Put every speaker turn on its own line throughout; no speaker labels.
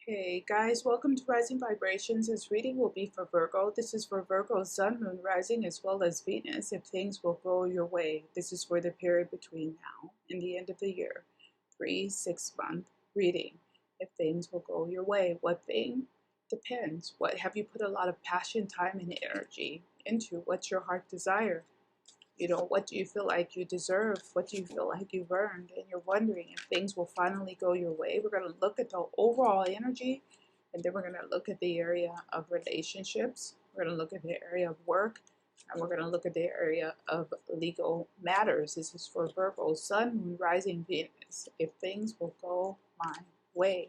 Hey guys, welcome to Rising Vibrations. This reading will be for Virgo. This is for Virgo, Sun, Moon, Rising, as well as Venus. If things will go your way, this is for the period between now and the end of the year. 3-6 month reading. If things will go your way, what thing? Depends. What have you put a lot of passion, time, and energy into? What's your heart desire? What do you feel like you deserve? What do you feel like you've earned? And you're wondering if things will finally go your way. We're going to look at the overall energy, and then we're going to look at the area of relationships. We're going to look at the area of work, and we're going to look at the area of legal matters. This is for Virgo, Sun, Moon, Rising, Venus. If things will go my way.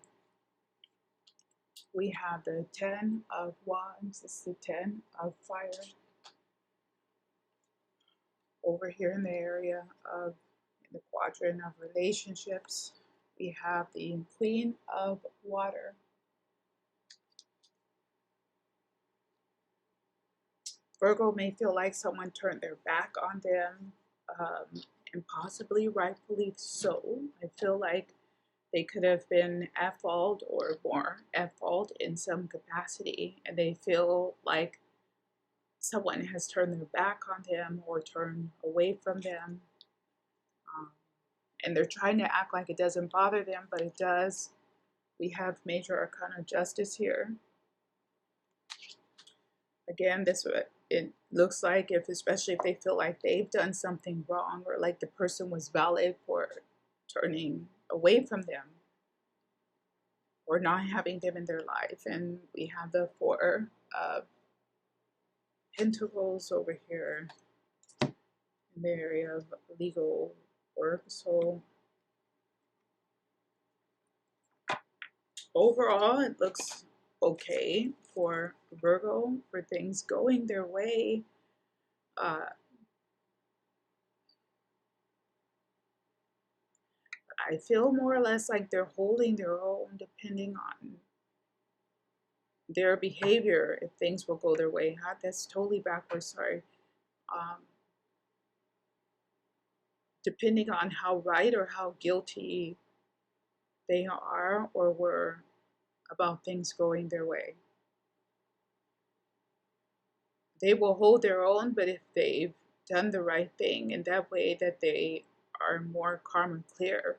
We have the 10 of Wands. This is the 10 of Fire. Over here in the area of the quadrant of relationships, we have the Queen of Water. Virgo may feel like someone turned their back on them, and possibly rightfully so. I feel like they could have been at fault or more at fault in some capacity, and they feel like someone has turned their back on them or turned away from them. And they're trying to act like it doesn't bother them, but it does. We have Major Arcana Justice here. Again, this it looks like, especially if they feel like they've done something wrong or like the person was valid for turning away from them or not having them in their life. And we have the Four of Pentacles over here in the area of legal work. So overall, it looks okay for Virgo, for things going their way. I feel more or less like they're holding their own depending on their behavior, if things will go their way. That's totally backwards, sorry. Depending on how right or how guilty they are or were about things going their way. They will hold their own, but if they've done the right thing in that way that they are more calm and clear,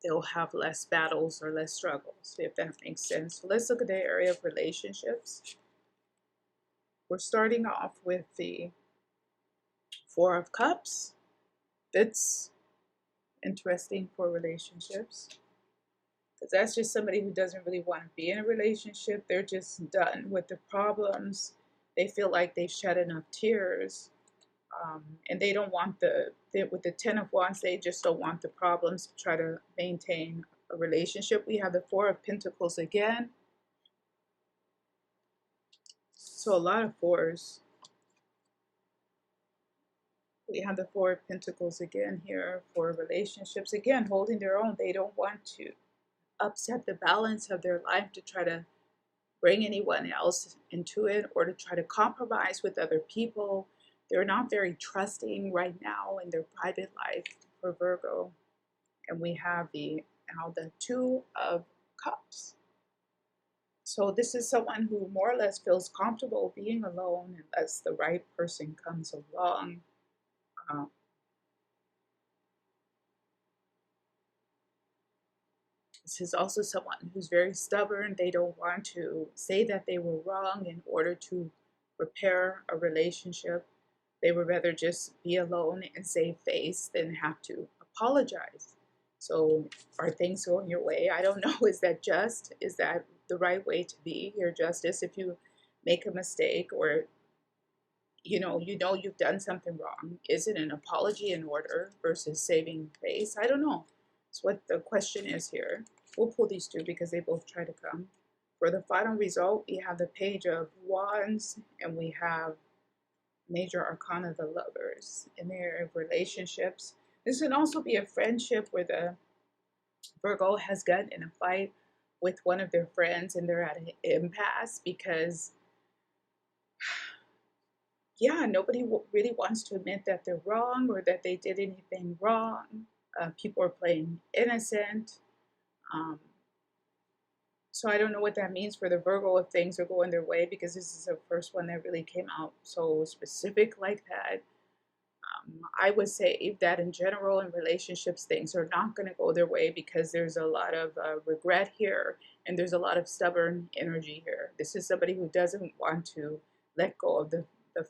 they'll have less battles or less struggles, if that makes sense. So let's look at the area of relationships. We're starting off with the Four of Cups. That's interesting for relationships, because that's just somebody who doesn't really want to be in a relationship. They're just done with the problems. They feel like they've shed enough tears, and they don't want with the Ten of Wands, they just don't want the problems to try to maintain a relationship. We have the Four of Pentacles again. So a lot of fours. We have the Four of Pentacles again here for relationships. Again, holding their own. They don't want to upset the balance of their life to try to bring anyone else into it or to try to compromise with other people. They're not very trusting right now in their private life for Virgo. And we have now the Two of Cups. So this is someone who more or less feels comfortable being alone unless the right person comes along. This is also someone who's very stubborn. They don't want to say that they were wrong in order to repair a relationship. They would rather just be alone and save face than have to apologize. So are things going your way? I don't know. Is that just? Is that the right way to be? Your justice, if you make a mistake or you've done something wrong, is it an apology in order versus saving face? I don't know. That's what the question is here. We'll pull these two because they both try to come. For the final result, we have the Page of Wands and we have Major Arcana, the Lovers, in their relationships. This can also be a friendship where the Virgo has gotten in a fight with one of their friends and they're at an impasse because nobody really wants to admit that they're wrong or that they did anything wrong. People are playing innocent. So I don't know what that means for the Virgo if things are going their way, because this is the first one that really came out so specific like that. I would say that in general in relationships, things are not going to go their way because there's a lot of regret here and there's a lot of stubborn energy here. This is somebody who doesn't want to let go of the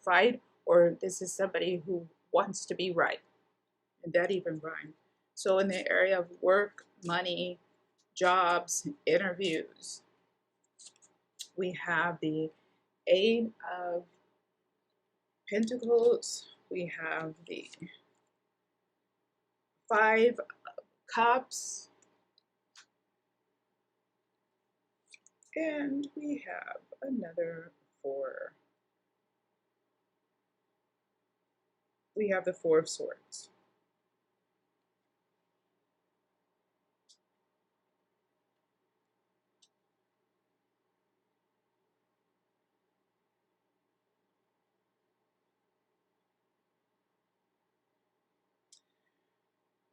fight, or this is somebody who wants to be right. And that even rhymed. So in the area of work, money, jobs, interviews, we have the Eight of Pentacles, we have the Five Cups, and we have another four. We have the Four of Swords.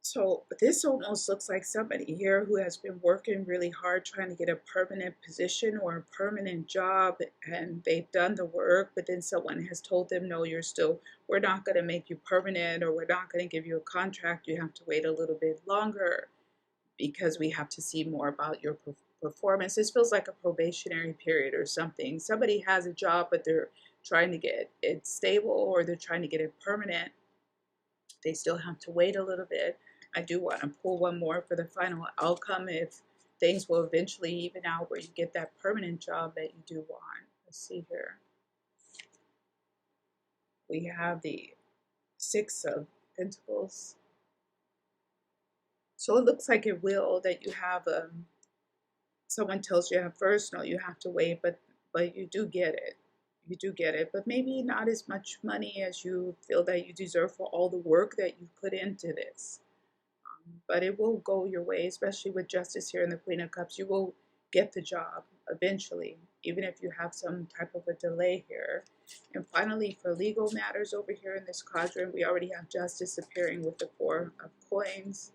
So this almost looks like somebody here who has been working really hard trying to get a permanent position or a permanent job, and they've done the work, but then someone has told them, no, we're not going to make you permanent, or we're not going to give you a contract. You have to wait a little bit longer because we have to see more about your performance. This feels like a probationary period or something. Somebody has a job, but they're trying to get it stable, or they're trying to get it permanent. They still have to wait a little bit. I do want to pull one more for the final outcome if things will eventually even out where you get that permanent job that you do want. Let's see here. We have the Six of Pentacles. So it looks like it will, that you have someone tells you at first, no, you have to wait, but you do get it. You do get it, but maybe not as much money as you feel that you deserve for all the work that you put into this. But it will go your way, especially with Justice here in the Queen of Cups. You will get the job eventually, even if you have some type of a delay here. And finally, for legal matters over here in this quadrant, we already have Justice appearing with the Four of Coins.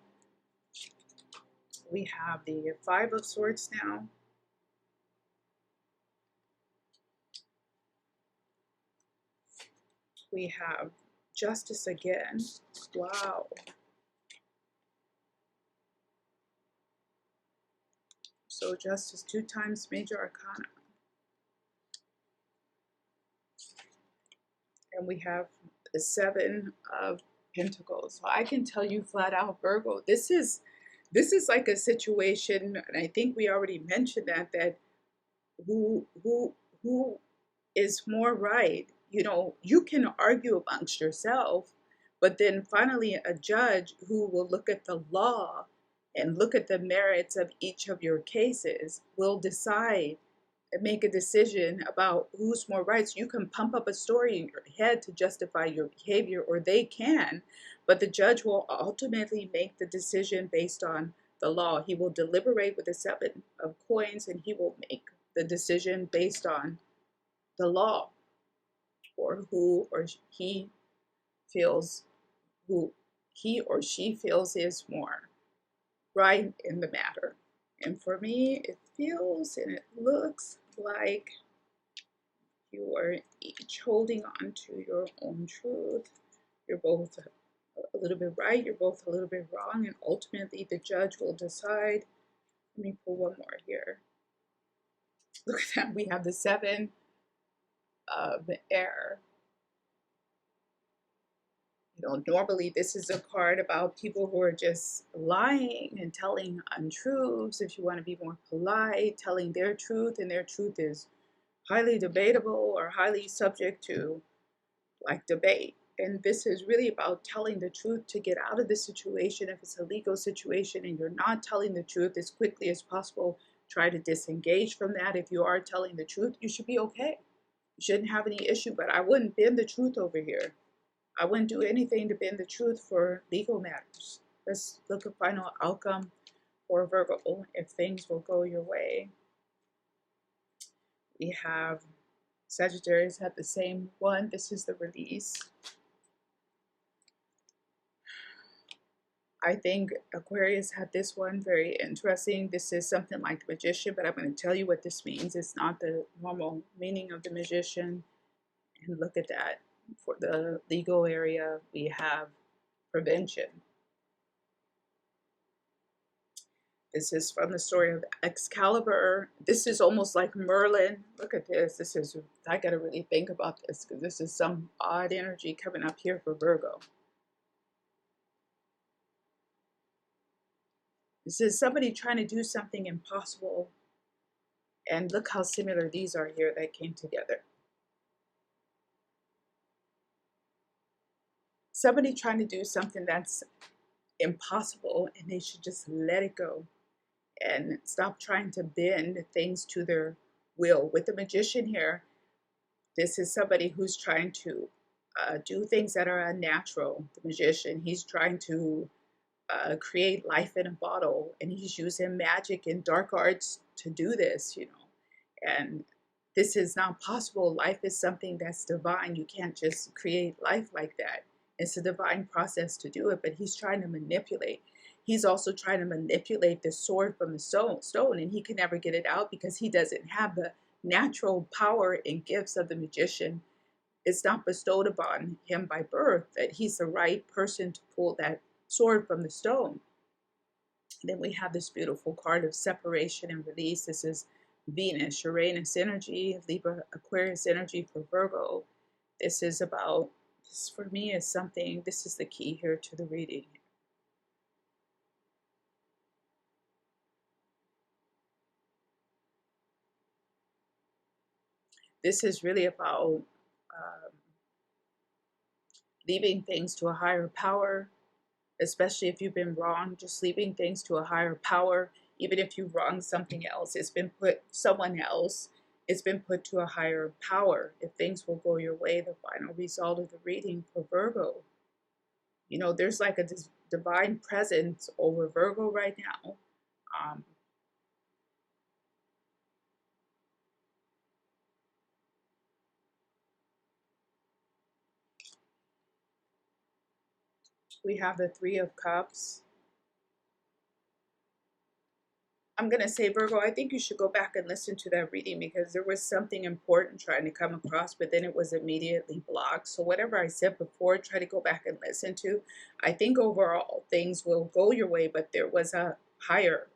We have the Five of Swords now. We have Justice again. Wow. So Justice 2 times Major Arcana. And we have the Seven of Pentacles. So I can tell you flat out, Virgo, this is like a situation, and I think we already mentioned that who is more right. You know, you can argue amongst yourself, but then finally a judge who will look at the law and look at the merits of each of your cases will decide and make a decision about who's more right. So you can pump up a story in your head to justify your behavior, or they can, but the judge will ultimately make the decision based on the law. He will deliberate with the Seven of Coins, and he will make the decision based on the law, or who or he feels, who he or she feels is more right in the matter. And for me, it feels and it looks like you are each holding on to your own truth. You're both a little bit right, you're both a little bit wrong, and ultimately the judge will decide. Let me pull one more here. Look at that, we have the Seven of Air. You know, normally this is a card about people who are just lying and telling untruths. If you want to be more polite, telling their truth, and their truth is highly debatable or highly subject to like debate. And this is really about telling the truth to get out of the situation. If it's a legal situation and you're not telling the truth as quickly as possible, try to disengage from that. If you are telling the truth, you should be okay. You shouldn't have any issue, but I wouldn't bend the truth over here. I wouldn't do anything to bend the truth for legal matters. Let's look at final outcome for Virgo if things will go your way. We have Sagittarius have the same one. This is the release. I think Aquarius had this one very interesting. This is something like the Magician, but I'm going to tell you what this means. It's not the normal meaning of the Magician. And look at that. For the legal area, we have prevention. This is from the story of Excalibur. This is almost like Merlin. Look at this. This is, I got to really think about this because this is some odd energy coming up here for Virgo. This is somebody trying to do something impossible. And look how similar these are here that came together. Somebody trying to do something that's impossible and they should just let it go and stop trying to bend things to their will. With the Magician here, this is somebody who's trying to do things that are unnatural. The Magician, he's trying to create life in a bottle, and he's using magic and dark arts to do this, you know. And this is not possible. Life is something that's divine. You can't just create life like that. It's a divine process to do it, but he's trying to manipulate. He's also trying to manipulate the sword from the stone, and he can never get it out because he doesn't have the natural power and gifts of the Magician. It's not bestowed upon him by birth that he's the right person to pull that sword from the stone. Then we have this beautiful card of separation and release. This is Venus, Uranus energy, Libra, Aquarius energy for Virgo. This is about, this for me is something, this is the key here to the reading. This is really about leaving things to a higher power, especially if you've been wrong, just leaving things to a higher power. Even if you wronged something else, it's been put, someone else, it's been put to a higher power. If things will go your way, the final result of the reading for Virgo. You know, there's like a divine presence over Virgo right now. Um, we have the Three of Cups. I'm going to say, Virgo, I think you should go back and listen to that reading because there was something important trying to come across, but then it was immediately blocked. So whatever I said before, try to go back and listen to. I think overall things will go your way, but there was a higher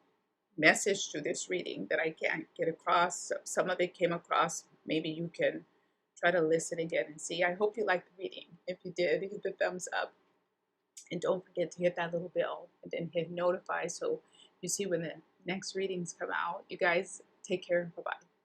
message to this reading that I can't get across. Some of it came across. Maybe you can try to listen again and see. I hope you liked the reading. If you did, hit the thumbs up. And don't forget to hit that little bell and then hit notify so you see when the next readings come out. You guys take care. Bye-bye.